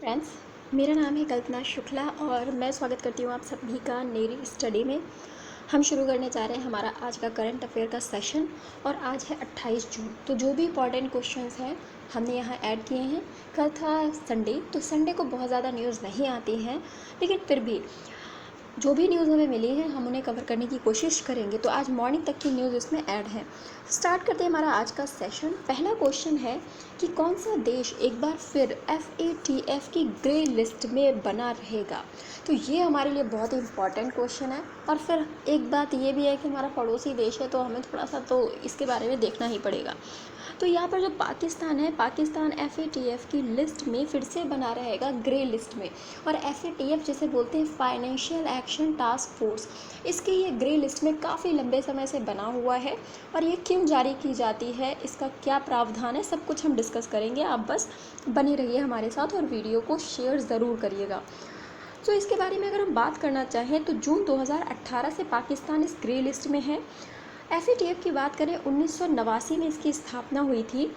Friends, मेरा नाम है कल्पना शुक्ला और मैं स्वागत करती हूँ आप सभी का नेरी स्टडी में। हम शुरू करने जा रहे हैं हमारा आज का करंट अफेयर का सेशन और आज है 28 जून। तो जो भी इम्पॉर्टेंट क्वेश्चंस हैं हमने यहाँ ऐड किए हैं। कल था संडे, तो संडे को बहुत ज़्यादा न्यूज़ नहीं आती हैं, लेकिन फिर भी जो भी न्यूज़ हमें मिली है हम उन्हें कवर करने की कोशिश करेंगे। तो आज मॉर्निंग तक की न्यूज़ इसमें ऐड है। स्टार्ट करते हैं हमारा आज का सेशन। पहला क्वेश्चन है कि कौन सा देश एक बार फिर FATF की ग्रे लिस्ट में बना रहेगा। तो ये हमारे लिए बहुत ही इंपॉर्टेंट क्वेश्चन है। और फिर एक बात ये भी है कि हमारा पड़ोसी देश है, तो हमें थोड़ा सा तो इसके बारे में देखना ही पड़ेगा। तो यहाँ पर जो पाकिस्तान है, पाकिस्तान FATF की लिस्ट में फिर से बना रहेगा ग्रे लिस्ट में। और FATF जिसे बोलते हैं फाइनेंशियल एक्शन टास्क फोर्स, इसकी ये ग्रे लिस्ट में काफ़ी लंबे समय से बना हुआ है। और ये क्यों जारी की जाती है, इसका क्या प्रावधान है, सब कुछ हम डिस्कस करेंगे। आप बस बने रहिए हमारे साथ और वीडियो को शेयर ज़रूर करिएगा। तो इसके बारे में अगर हम बात करना चाहें तो जून 2018 से पाकिस्तान इस ग्रे लिस्ट में है। FATF की बात करें 1989 में इसकी स्थापना हुई थी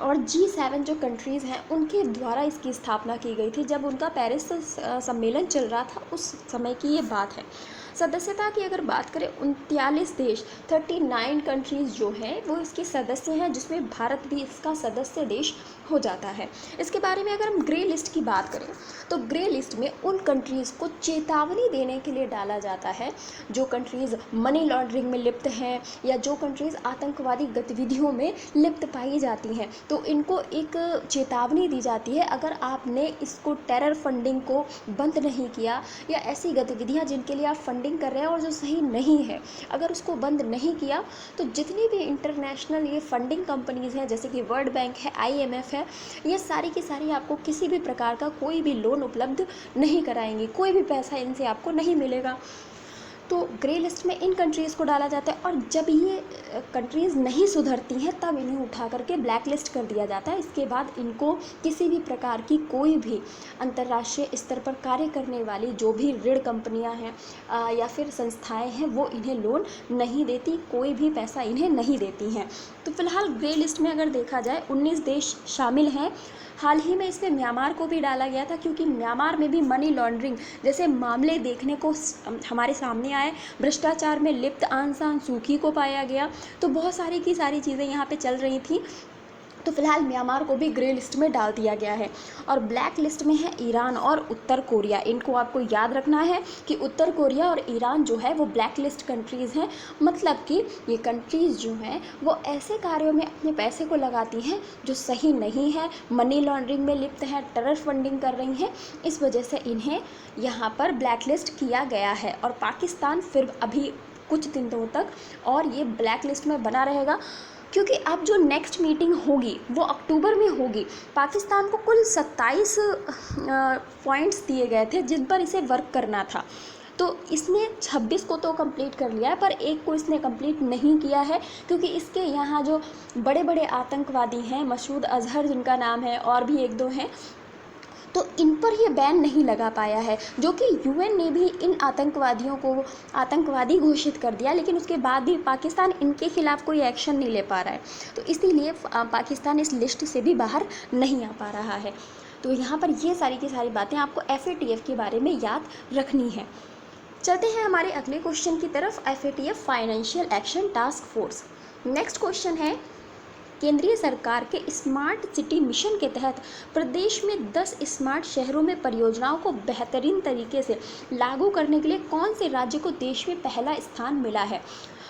और G7 जो कंट्रीज़ हैं उनके द्वारा इसकी स्थापना की गई थी। जब उनका पेरिस सम्मेलन चल रहा था उस समय की ये बात है। सदस्यता की अगर बात करें 39 देश 39 कंट्रीज़ जो हैं वो इसके सदस्य हैं, जिसमें भारत भी इसका सदस्य देश हो जाता है। इसके बारे में अगर हम ग्रे लिस्ट की बात करें तो ग्रे लिस्ट में उन कंट्रीज़ को चेतावनी देने के लिए डाला जाता है जो कंट्रीज़ मनी लॉन्ड्रिंग में लिप्त हैं या जो कंट्रीज़ आतंकवादी गतिविधियों में लिप्त पाई जाती हैं। तो इनको एक चेतावनी दी जाती है, अगर आपने इसको टेरर फंडिंग को बंद नहीं किया या ऐसी गतिविधियां जिनके लिए आप फंडिंग कर रहे हैं और जो सही नहीं है, अगर उसको बंद नहीं किया तो जितनी भी इंटरनेशनल ये फंडिंग कंपनीज़ हैं जैसे कि वर्ल्ड बैंक है, IMF है, ये सारी की सारी आपको किसी भी प्रकार का कोई भी लोन उपलब्ध नहीं कराएंगी, कोई भी पैसा इनसे आपको नहीं मिलेगा। तो ग्रे लिस्ट में इन कंट्रीज़ को डाला जाता है और जब ये कंट्रीज़ नहीं सुधरती हैं तब इन्हें उठा करके ब्लैक लिस्ट कर दिया जाता है। इसके बाद इनको किसी भी प्रकार की कोई भी अंतर्राष्ट्रीय स्तर पर कार्य करने वाली जो भी ऋण कंपनियां हैं या फिर संस्थाएं हैं वो इन्हें लोन नहीं देती, कोई भी पैसा इन्हें नहीं देती हैं। तो फिलहाल ग्रे लिस्ट में अगर देखा जाए 19 देश शामिल हैं। हाल ही में इसमें म्यांमार को भी डाला गया था क्योंकि म्यांमार में भी मनी लॉन्ड्रिंग जैसे मामले देखने को हमारे सामने आए। भ्रष्टाचार में लिप्त आंग सान सू की को पाया गया। तो बहुत सारी की सारी चीज़ें यहाँ पे चल रही थी। तो फिलहाल म्यांमार को भी ग्रे लिस्ट में डाल दिया गया है। और ब्लैक लिस्ट में है ईरान और उत्तर कोरिया। इनको आपको याद रखना है कि उत्तर कोरिया और ईरान जो है वो ब्लैक लिस्ट कंट्रीज़ हैं। मतलब कि ये कंट्रीज़ जो हैं वो ऐसे कार्यों में अपने पैसे को लगाती हैं जो सही नहीं है, मनी लॉन्ड्रिंग में लिप्त है, टेरर फंडिंग कर रही हैं। इस वजह से इन्हें यहाँ पर ब्लैक लिस्ट किया गया है। और पाकिस्तान फिर अभी कुछ दिनों तक और ये ब्लैक लिस्ट में बना रहेगा क्योंकि अब जो नेक्स्ट मीटिंग होगी वो अक्टूबर में होगी। पाकिस्तान को कुल 27 पॉइंट्स दिए गए थे जिन पर इसे वर्क करना था। तो इसने 26 को तो कंप्लीट कर लिया है, पर एक को इसने कंप्लीट नहीं किया है क्योंकि इसके यहाँ जो बड़े बड़े आतंकवादी हैं, मसूद अजहर जिनका नाम है और भी एक दो हैं, तो इन पर ये बैन नहीं लगा पाया है। जो कि UN ने भी इन आतंकवादियों को आतंकवादी घोषित कर दिया, लेकिन उसके बाद भी पाकिस्तान इनके खिलाफ कोई एक्शन नहीं ले पा रहा है। तो इसीलिए पाकिस्तान इस लिस्ट से भी बाहर नहीं आ पा रहा है। तो यहाँ पर ये सारी की सारी बातें आपको FATF के बारे में याद रखनी है। चलते हैं हमारे अगले क्वेश्चन की तरफ। FATF financial action task force. Next question है, केंद्रीय सरकार के स्मार्ट सिटी मिशन के तहत प्रदेश में 10 स्मार्ट शहरों में परियोजनाओं को बेहतरीन तरीके से लागू करने के लिए कौन से राज्य को देश में पहला स्थान मिला है।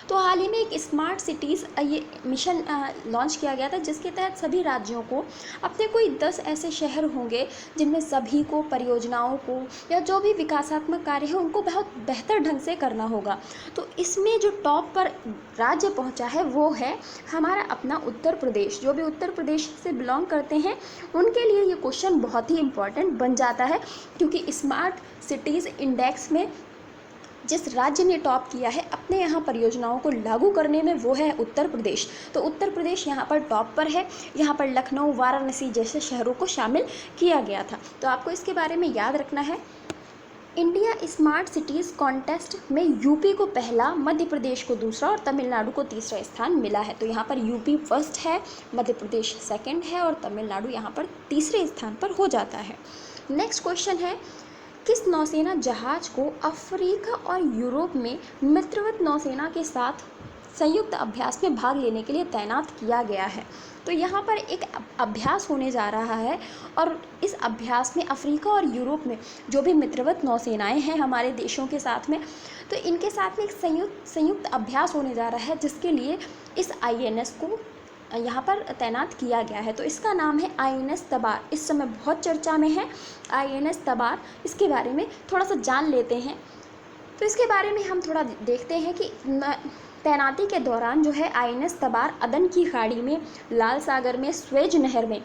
तो हाल ही में एक स्मार्ट सिटीज़ ये मिशन लॉन्च किया गया था जिसके तहत सभी राज्यों को अपने कोई 10 ऐसे शहर होंगे जिनमें सभी को परियोजनाओं को या जो भी विकासात्मक कार्य है उनको बहुत बेहतर ढंग से करना होगा। तो इसमें जो टॉप पर राज्य पहुंचा है वो है हमारा अपना उत्तर प्रदेश। जो भी उत्तर प्रदेश से बिलोंग करते हैं उनके लिए ये क्वेश्चन बहुत ही इम्पॉर्टेंट बन जाता है क्योंकि स्मार्ट सिटीज़ इंडेक्स में जिस राज्य ने टॉप किया है अपने यहाँ परियोजनाओं को लागू करने में वो है उत्तर प्रदेश। तो उत्तर प्रदेश यहाँ पर टॉप पर है। यहाँ पर लखनऊ, वाराणसी जैसे शहरों को शामिल किया गया था। तो आपको इसके बारे में याद रखना है। इंडिया स्मार्ट सिटीज़ कॉन्टेस्ट में यूपी को पहला, मध्य प्रदेश को दूसरा और तमिलनाडु को तीसरा स्थान मिला है। तो यहाँ पर यूपी फर्स्ट है, मध्य प्रदेश सेकंड है और तमिलनाडु यहाँ पर तीसरे स्थान पर हो जाता है। नेक्स्ट क्वेश्चन है, किस नौसेना जहाज को अफ्रीका और यूरोप में मित्रवत नौसेना के साथ संयुक्त अभ्यास में भाग लेने के लिए तैनात किया गया है? तो यहाँ पर एक अभ्यास होने जा रहा है और इस अभ्यास में अफ्रीका और यूरोप में जो भी मित्रवत नौसेनाएं हैं हमारे देशों के साथ में, तो इनके साथ में एक संयुक्त अभ्यास होने जा रहा है, जिसके लिए इस INS को यहाँ पर तैनात किया गया है। तो इसका नाम है INS तबार। इस समय बहुत चर्चा में है INS तबार। इसके बारे में थोड़ा सा जान लेते हैं। तो इसके बारे में हम थोड़ा देखते हैं कि तैनाती के दौरान जो है INS तबार अदन की खाड़ी में, लाल सागर में, स्वेज नहर में,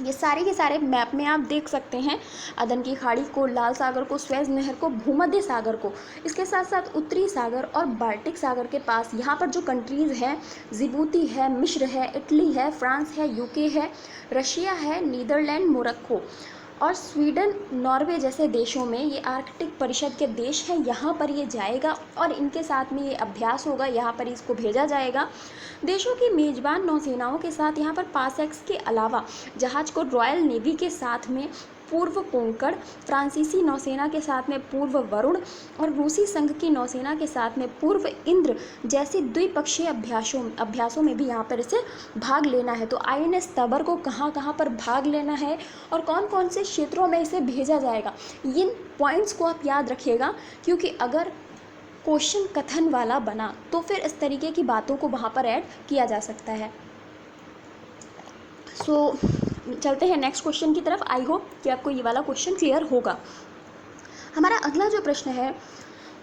ये सारे के सारे मैप में आप देख सकते हैं, अदन की खाड़ी को, लाल सागर को, स्वेज नहर को, भूमध्य सागर को, इसके साथ साथ उत्तरी सागर और बाल्टिक सागर के पास यहाँ पर जो कंट्रीज़ हैं, जिबूती है, मिस्र है, इटली है, फ्रांस है, UK है, रशिया है, नीदरलैंड, मोरक्को और स्वीडन, नॉर्वे जैसे देशों में, ये आर्कटिक परिषद के देश हैं, यहाँ पर ये जाएगा और इनके साथ में ये अभ्यास होगा, यहाँ पर इसको भेजा जाएगा। देशों की मेज़बान नौसेनाओं के साथ यहाँ पर पासेक्स के अलावा जहाज को रॉयल नेवी के साथ में पूर्व कोंकण, फ्रांसीसी नौसेना के साथ में पूर्व वरुण और रूसी संघ की नौसेना के साथ में पूर्व इंद्र जैसे द्विपक्षीय अभ्यासों में भी यहाँ पर इसे भाग लेना है। तो INS तबर को कहाँ कहाँ पर भाग लेना है और कौन कौन से क्षेत्रों में इसे भेजा जाएगा, इन पॉइंट्स को आप याद रखिएगा, क्योंकि अगर क्वेश्चन कथन वाला बना तो फिर इस तरीके की बातों को वहाँ पर ऐड किया जा सकता है। चलते हैं नेक्स्ट क्वेश्चन की तरफ। आई होप कि आपको ये वाला क्वेश्चन क्लियर होगा। हमारा अगला जो प्रश्न है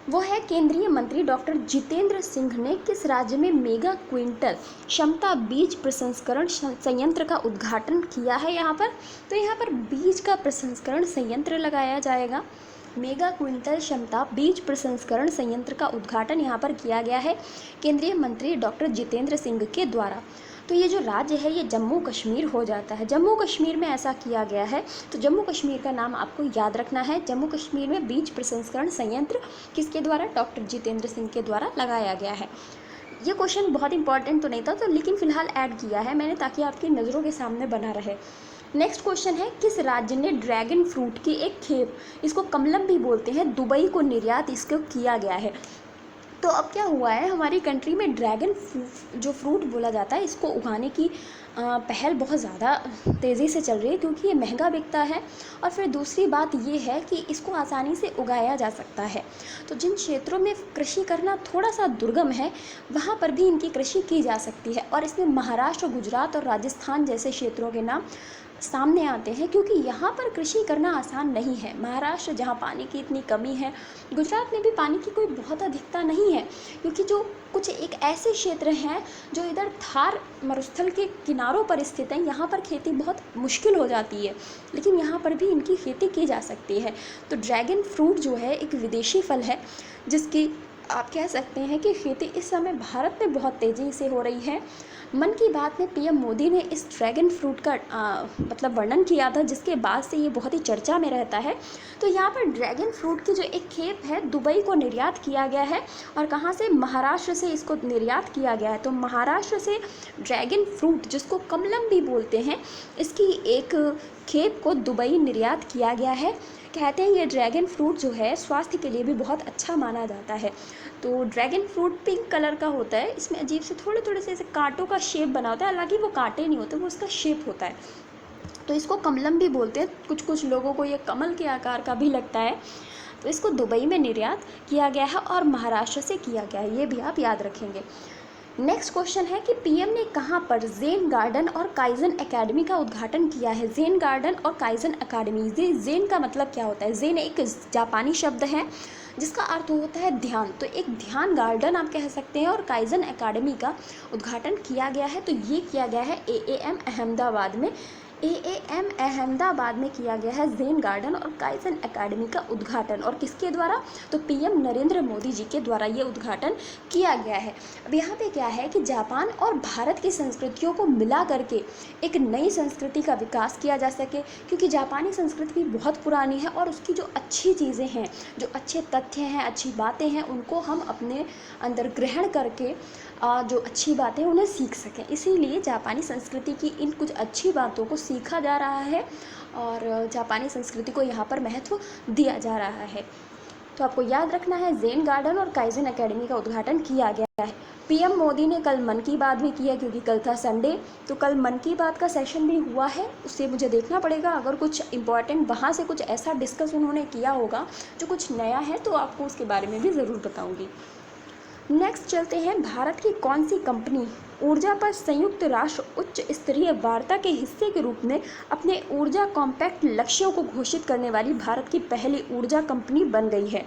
वो है, केंद्रीय मंत्री डॉक्टर जितेंद्र सिंह ने किस राज्य में मेगा क्विंटल क्षमता बीज प्रसंस्करण संयंत्र का उद्घाटन किया है? यहाँ पर बीज का प्रसंस्करण संयंत्र लगाया जाएगा। मेगा क्विंटल क्षमता बीज प्रसंस्करण संयंत्र का उद्घाटन यहाँ पर किया गया है केंद्रीय मंत्री डॉक्टर जितेंद्र सिंह के द्वारा। तो ये जो राज्य है ये जम्मू कश्मीर हो जाता है। जम्मू कश्मीर में ऐसा किया गया है, तो जम्मू कश्मीर का नाम आपको याद रखना है। जम्मू कश्मीर में बीज प्रसंस्करण संयंत्र किसके द्वारा? डॉक्टर जितेंद्र सिंह के द्वारा लगाया गया है। ये क्वेश्चन बहुत इंपॉर्टेंट तो नहीं था, तो लेकिन फ़िलहाल ऐड किया है मैंने ताकि आपकी नज़रों के सामने बना रहे। नेक्स्ट क्वेश्चन है, किस राज्य ने ड्रैगन फ्रूट की एक खेप, इसको कमलम भी बोलते हैं, दुबई को निर्यात इसको किया गया है? तो अब क्या हुआ है, हमारी कंट्री में ड्रैगन जो फ्रूट बोला जाता है इसको उगाने की पहल बहुत ज़्यादा तेज़ी से चल रही है, क्योंकि ये महंगा बिकता है और फिर दूसरी बात ये है कि इसको आसानी से उगाया जा सकता है। तो जिन क्षेत्रों में कृषि करना थोड़ा सा दुर्गम है वहाँ पर भी इनकी कृषि की जा सकती है और इसमें महाराष्ट्र, गुजरात और राजस्थान जैसे क्षेत्रों के नाम सामने आते हैं, क्योंकि यहाँ पर कृषि करना आसान नहीं है। महाराष्ट्र जहाँ पानी की इतनी कमी है, गुजरात में भी पानी की कोई बहुत अधिकता नहीं है, क्योंकि जो कुछ एक ऐसे क्षेत्र हैं जो इधर थार मरुस्थल के किनारों पर स्थित हैं, यहाँ पर खेती बहुत मुश्किल हो जाती है, लेकिन यहाँ पर भी इनकी खेती की जा सकती है। तो ड्रैगन फ्रूट जो है एक विदेशी फल है जिसकी आप कह सकते हैं कि खेती इस समय भारत में बहुत तेज़ी से हो रही है। मन की बात में PM मोदी ने इस ड्रैगन फ्रूट का मतलब वर्णन किया था, जिसके बाद से ये बहुत ही चर्चा में रहता है। तो यहाँ पर ड्रैगन फ्रूट की जो एक खेप है दुबई को निर्यात किया गया है, और कहाँ से? महाराष्ट्र से इसको निर्यात किया गया है। तो महाराष्ट्र से ड्रैगन फ्रूट जिसको कमलम भी बोलते हैं, इसकी एक खेप को दुबई निर्यात किया गया है। कहते हैं ये ड्रैगन फ्रूट जो है स्वास्थ्य के लिए भी बहुत अच्छा माना जाता है। तो ड्रैगन फ्रूट पिंक कलर का होता है, इसमें अजीब से थोड़े थोड़े से ऐसे कांटों का शेप बना होता है, हालांकि वो कांटे नहीं होते, वो उसका शेप होता है। तो इसको कमलम भी बोलते हैं, कुछ लोगों को ये कमल के आकार का भी लगता है। तो इसको दुबई में निर्यात किया गया है और महाराष्ट्र से किया गया है, ये भी आप याद रखेंगे। नेक्स्ट क्वेश्चन है कि PM ने कहाँ पर ज़ेन गार्डन और काइजन एकेडमी का उद्घाटन किया है? ज़ेन गार्डन और काइजन एकेडमी, ज़ेन का मतलब क्या होता है? ज़ेन एक जापानी शब्द है जिसका अर्थ होता है ध्यान। तो एक ध्यान गार्डन आप कह सकते हैं, और काइजन एकेडमी का उद्घाटन किया गया है। तो ये किया गया है AAM अहमदाबाद में। AAM अहमदाबाद में किया गया है ज़ेन गार्डन और काइजन एकेडमी का उद्घाटन, और किसके द्वारा? तो PM नरेंद्र मोदी जी के द्वारा ये उद्घाटन किया गया है। अब यहाँ पे क्या है कि जापान और भारत की संस्कृतियों को मिला करके एक नई संस्कृति का विकास किया जा सके, क्योंकि जापानी संस्कृति भी बहुत पुरानी है और उसकी जो अच्छी चीज़ें हैं, जो अच्छे तथ्य हैं, अच्छी बातें हैं, उनको हम अपने अंदर ग्रहण करके जो अच्छी बातें उन्हें सीख सकें। इसीलिए जापानी संस्कृति की इन कुछ अच्छी बातों को सीखा जा रहा है और जापानी संस्कृति को यहाँ पर महत्व दिया जा रहा है। तो आपको याद रखना है, ज़ेन गार्डन और काइजन एकेडमी का उद्घाटन किया गया है। PM मोदी ने कल मन की बात भी किया, क्योंकि कल था संडे, तो कल मन की बात का सेशन भी हुआ है, उससे मुझे देखना पड़ेगा। अगर कुछ इम्पॉर्टेंट वहाँ से कुछ ऐसा डिस्कस उन्होंने किया होगा जो कुछ नया है, तो आपको उसके बारे में भी ज़रूर बताऊँगी। नेक्स्ट चलते हैं, भारत की कौन सी कंपनी ऊर्जा पर संयुक्त राष्ट्र उच्च स्तरीय वार्ता के हिस्से के रूप में अपने ऊर्जा कॉम्पैक्ट लक्ष्यों को घोषित करने वाली भारत की पहली ऊर्जा कंपनी बन गई है?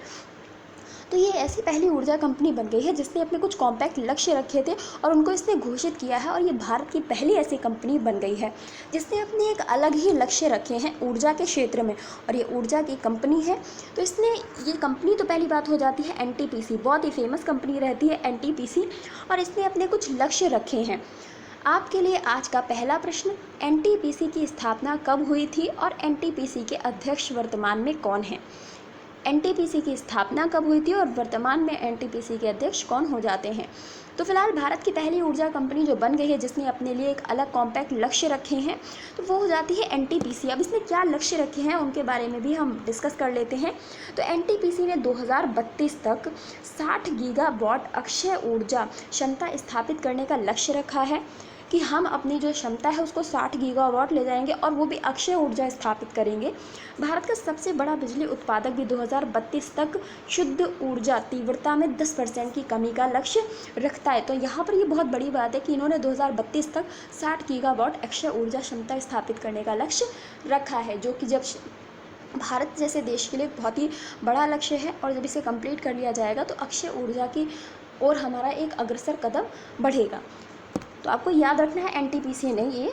तो ये ऐसी पहली ऊर्जा कंपनी बन गई है जिसने अपने कुछ कॉम्पैक्ट लक्ष्य रखे थे और उनको इसने घोषित किया है, और ये भारत की पहली ऐसी कंपनी बन गई है जिसने अपने एक अलग ही लक्ष्य रखे हैं ऊर्जा के क्षेत्र में, और ये ऊर्जा की कंपनी है। तो इसने ये कंपनी तो पहली बात हो जाती है NTPC, बहुत ही फेमस कंपनी रहती है NTPC, और इसने अपने कुछ लक्ष्य रखे हैं। आपके लिए आज का पहला प्रश्न, NTPC की स्थापना कब हुई थी और NTPC के अध्यक्ष वर्तमान में कौन है? NTPC की स्थापना कब हुई थी और वर्तमान में NTPC के अध्यक्ष कौन हो जाते हैं? तो फिलहाल भारत की पहली ऊर्जा कंपनी जो बन गई है जिसने अपने लिए एक अलग कॉम्पैक्ट लक्ष्य रखे हैं, तो वो हो जाती है NTPC। अब इसने क्या लक्ष्य रखे हैं उनके बारे में भी हम डिस्कस कर लेते हैं। तो NTPC ने 2032 तक 60 गीगावाट अक्षय ऊर्जा क्षमता स्थापित करने का लक्ष्य रखा है, कि हम अपनी जो क्षमता है उसको 60 गीगावाट ले जाएंगे और वो भी अक्षय ऊर्जा स्थापित करेंगे। भारत का सबसे बड़ा बिजली उत्पादक भी 2032 तक शुद्ध ऊर्जा तीव्रता में 10% की कमी का लक्ष्य रखता है। तो यहाँ पर ये बहुत बड़ी बात है कि इन्होंने 2032 तक 60 गीगावाट अक्षय ऊर्जा क्षमता स्थापित करने का लक्ष्य रखा है, जो कि जब भारत जैसे देश के लिए बहुत ही बड़ा लक्ष्य है, और जब इसे कंप्लीट कर लिया जाएगा तो अक्षय ऊर्जा की ओर हमारा एक अग्रसर कदम बढ़ेगा। तो आपको याद रखना है NTPC ने ये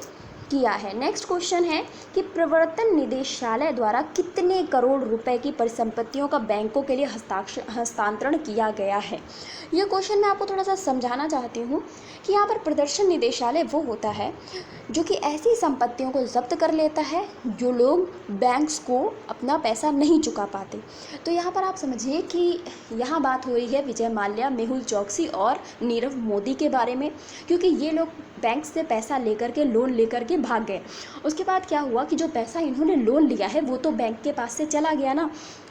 किया है। नेक्स्ट क्वेश्चन है कि प्रवर्तन निदेशालय द्वारा कितने करोड़ रुपए की परिसंपत्तियों का बैंकों के लिए हस्तांतरण किया गया है? ये क्वेश्चन मैं आपको थोड़ा सा समझाना चाहती हूँ कि यहाँ पर प्रदर्शन निदेशालय वो होता है जो कि ऐसी संपत्तियों को जब्त कर लेता है जो लोग बैंक्स को अपना पैसा नहीं चुका पाते। तो यहाँ पर आप समझिए कि यहाँ बात हो रही है विजय माल्या, मेहुल चौकसी और नीरव मोदी के बारे में, क्योंकि ये लोग बैंक से पैसा लेकर के, लोन लेकर के भाग गए। उसके बाद क्या हुआ कि जो पैसा इन्होंने लोन लिया है वो तो बैंक के पास से चला गया ना,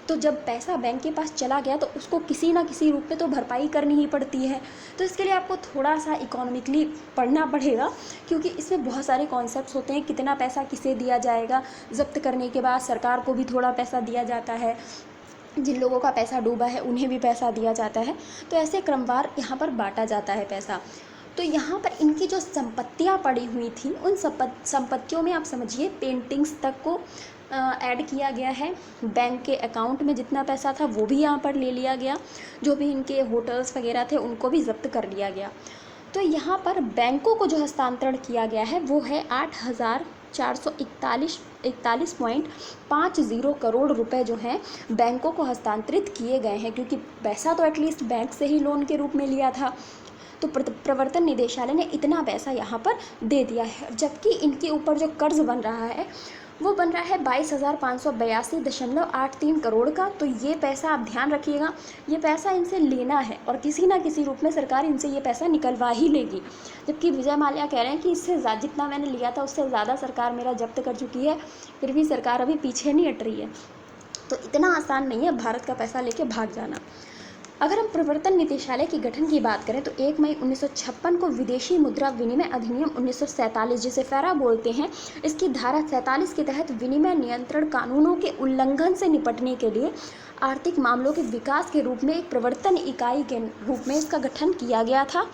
तो जब पैसा बैंक के पास चला गया तो उसको किसी ना किसी रूप में तो भरपाई करनी ही पड़ती है। तो इसके लिए आपको थोड़ा सा इकोनॉमिकली पढ़ना पड़ेगा, क्योंकि इसमें बहुत सारे कॉन्सेप्ट्स होते हैं। कितना पैसा किसे दिया जाएगा, जब्त करने के बाद सरकार को भी थोड़ा पैसा दिया जाता है, जिन लोगों का पैसा डूबा है उन्हें भी पैसा दिया जाता है। तो ऐसे क्रमवार यहाँ पर बांटा जाता है पैसा। तो यहाँ पर इनकी जो संपत्तियाँ पड़ी हुई थी उन संपत्तियों में आप समझिए पेंटिंग्स तक को ऐड किया गया है। बैंक के अकाउंट में जितना पैसा था वो भी यहाँ पर ले लिया गया, जो भी इनके होटल्स वगैरह थे उनको भी जब्त कर लिया गया। तो यहाँ पर बैंकों को जो हस्तांतरण किया गया है वो है 8,441.50 करोड़ रुपए जो हैं बैंकों को हस्तांतरित किए गए हैं, क्योंकि पैसा तो एटलीस्ट बैंक से ही लोन के रूप में लिया था। तो प्रवर्तन निदेशालय ने इतना पैसा यहाँ पर दे दिया है, जबकि इनके ऊपर जो कर्ज बन रहा है वो बन रहा है 22,582.83 करोड़ का। तो ये पैसा आप ध्यान रखिएगा, ये पैसा इनसे लेना है और किसी ना किसी रूप में सरकार इनसे ये पैसा निकलवा ही लेगी। जबकि विजय माल्या कह रहे हैं कि इससे जितना मैंने लिया था उससे ज़्यादा सरकार मेरा जब्त कर चुकी है, फिर भी सरकार अभी पीछे नहीं हट रही है। तो इतना आसान नहीं है भारत का पैसा लेके भाग जाना। अगर हम प्रवर्तन निदेशालय के गठन की बात करें तो 1 मई 1956 को विदेशी मुद्रा विनिमय अधिनियम 1947, जिसे फेरा बोलते हैं, इसकी धारा 47 के तहत विनिमय नियंत्रण कानूनों के उल्लंघन से निपटने के लिए आर्थिक मामलों के विकास के रूप में एक प्रवर्तन इकाई के रूप में इसका गठन किया गया था।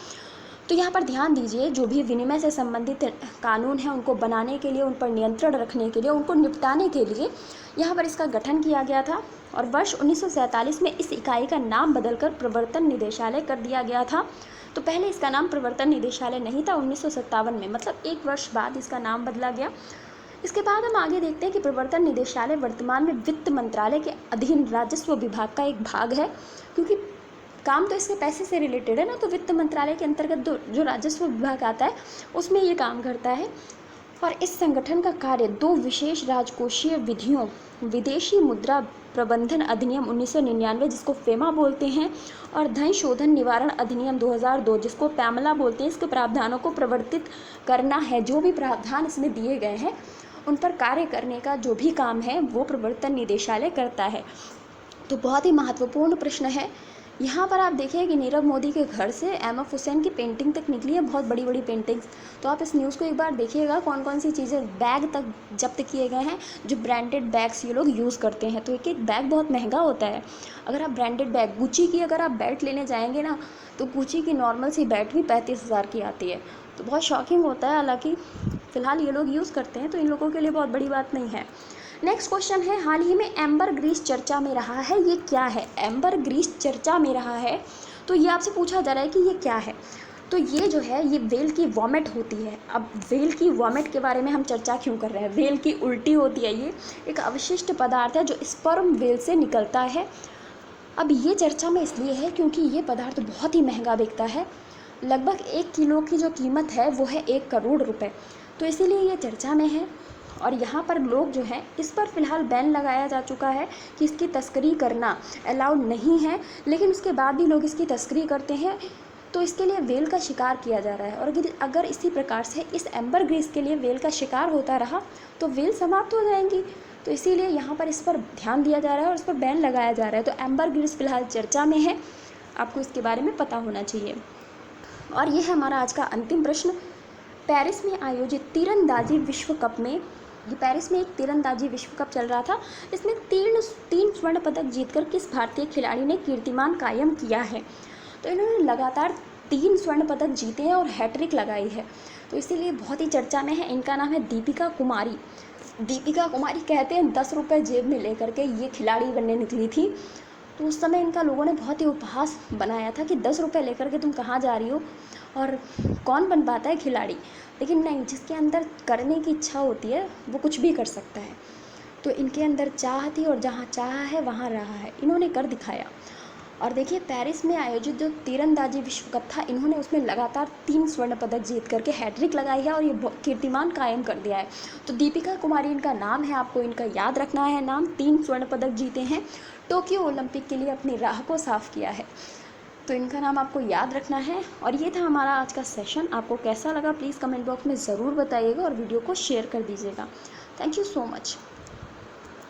तो यहाँ पर ध्यान दीजिए, जो भी विनिमय से संबंधित कानून हैं उनको बनाने के लिए, उन पर नियंत्रण रखने के लिए, उनको निपटाने के लिए यहाँ पर इसका गठन किया गया था। और वर्ष 1947 में इस इकाई का नाम बदलकर प्रवर्तन निदेशालय कर दिया गया था। तो पहले इसका नाम प्रवर्तन निदेशालय नहीं था, 1957 में, मतलब 1 वर्ष बाद इसका नाम बदला गया। इसके बाद हम आगे देखते हैं कि प्रवर्तन निदेशालय वर्तमान में वित्त मंत्रालय के अधीन राजस्व विभाग का एक भाग है, क्योंकि काम तो इसके पैसे से रिलेटेड है ना, तो वित्त मंत्रालय के अंतर्गत जो राजस्व विभाग आता है उसमें ये काम करता है। और इस संगठन का कार्य 2 विशेष राजकोषीय विधियों, विदेशी मुद्रा प्रबंधन अधिनियम 1999 जिसको फेमा बोलते हैं, और धन शोधन निवारण अधिनियम 2002 जिसको पैमला बोलते हैं, इसके प्रावधानों को प्रवर्तित करना है। जो भी प्रावधान इसमें दिए गए हैं उन पर कार्य करने का जो भी काम है वो प्रवर्तन निदेशालय करता है। तो बहुत ही महत्वपूर्ण प्रश्न है। यहाँ पर आप देखिए कि नीरव मोदी के घर से एम.एफ. हुसैन की पेंटिंग तक निकली है, बहुत बड़ी बड़ी पेंटिंग्स। तो आप इस न्यूज़ को एक बार देखिएगा, कौन कौन सी चीज़ें, बैग तक जब्त किए गए हैं जो ब्रांडेड बैग्स ये लोग यूज़ करते हैं। तो एक एक बैग बहुत महंगा होता है। अगर आप ब्रांडेड बैग, गुची की अगर आप बैट लेने जाएंगे ना, तो गुची की नॉर्मल सी बैट भी 35,000 की आती है। तो बहुत शॉकिंग होता है। हालाँकि फ़िलहाल ये लोग यूज़ करते हैं तो इन लोगों के लिए बहुत बड़ी बात नहीं है। नेक्स्ट क्वेश्चन है, हाल ही में एम्बर ग्रीस चर्चा में रहा है, ये क्या है? एम्बर ग्रीस चर्चा में रहा है, तो ये आपसे पूछा जा रहा है कि ये क्या है। तो ये जो है, ये व्हेल की वॉमिट होती है। अब व्हेल की वॉमिट के बारे में हम चर्चा क्यों कर रहे हैं? व्हेल की उल्टी होती है। ये एक अवशिष्ट पदार्थ है जो स्पर्म व्हेल से निकलता है। अब ये चर्चा में इसलिए है क्योंकि ये पदार्थ बहुत ही महंगा बिकता है। लगभग 1 किलो की जो कीमत है वो है 1 करोड़ रुपए। तो इसीलिए ये चर्चा में है। और यहाँ पर लोग जो हैं, इस पर फ़िलहाल बैन लगाया जा चुका है कि इसकी तस्करी करना अलाउड नहीं है, लेकिन उसके बाद भी लोग इसकी तस्करी करते हैं। तो इसके लिए व्हेल का शिकार किया जा रहा है। और अगर इसी प्रकार से इस एम्बर ग्रीस के लिए व्हेल का शिकार होता रहा तो व्हेल समाप्त हो जाएंगी। तो इसीलिए यहाँ पर इस पर ध्यान दिया जा रहा है और इस पर बैन लगाया जा रहा है। तो एम्बर ग्रीस फ़िलहाल चर्चा में है, आपको इसके बारे में पता होना चाहिए। और ये है हमारा आज का अंतिम प्रश्न। पेरिस में आयोजित तीरंदाजी विश्व कप में, ये पेरिस में एक तीरंदाजी विश्व कप चल रहा था, इसमें तीन स्वर्ण पदक जीतकर किस भारतीय खिलाड़ी ने कीर्तिमान कायम किया है? तो इन्होंने लगातार 3 स्वर्ण पदक जीते हैं और हैट्रिक लगाई है। तो इसीलिए बहुत ही चर्चा में है। इनका नाम है दीपिका कुमारी। दीपिका कुमारी कहते हैं 10 रुपये जेब में लेकर के ये खिलाड़ी बनने निकली थी। तो उस समय इनका लोगों ने बहुत ही उपहास बनाया था कि 10 रुपये लेकर के तुम कहाँ जा रही हो, और कौन बन पाता है खिलाड़ी। लेकिन नहीं, जिसके अंदर करने की इच्छा होती है वो कुछ भी कर सकता है। तो इनके अंदर चाह थी और जहाँ चाह है वहाँ रहा है, इन्होंने कर दिखाया। और देखिए, पेरिस में आयोजित जो तीरंदाजी विश्व कप था, इन्होंने उसमें लगातार 3 स्वर्ण पदक जीत करके हैट्रिक लगाई है और ये कीर्तिमान कायम कर दिया है। तो दीपिका कुमारी इनका नाम है, आपको इनका याद रखना है नाम। 3 स्वर्ण पदक जीते हैं, टोक्यो ओलंपिक के लिए अपनी राह को साफ किया है। तो इनका नाम आपको याद रखना है। और ये था हमारा आज का सेशन। आपको कैसा लगा प्लीज़ कमेंट बॉक्स में ज़रूर बताइएगा और वीडियो को शेयर कर दीजिएगा। Thank you so much.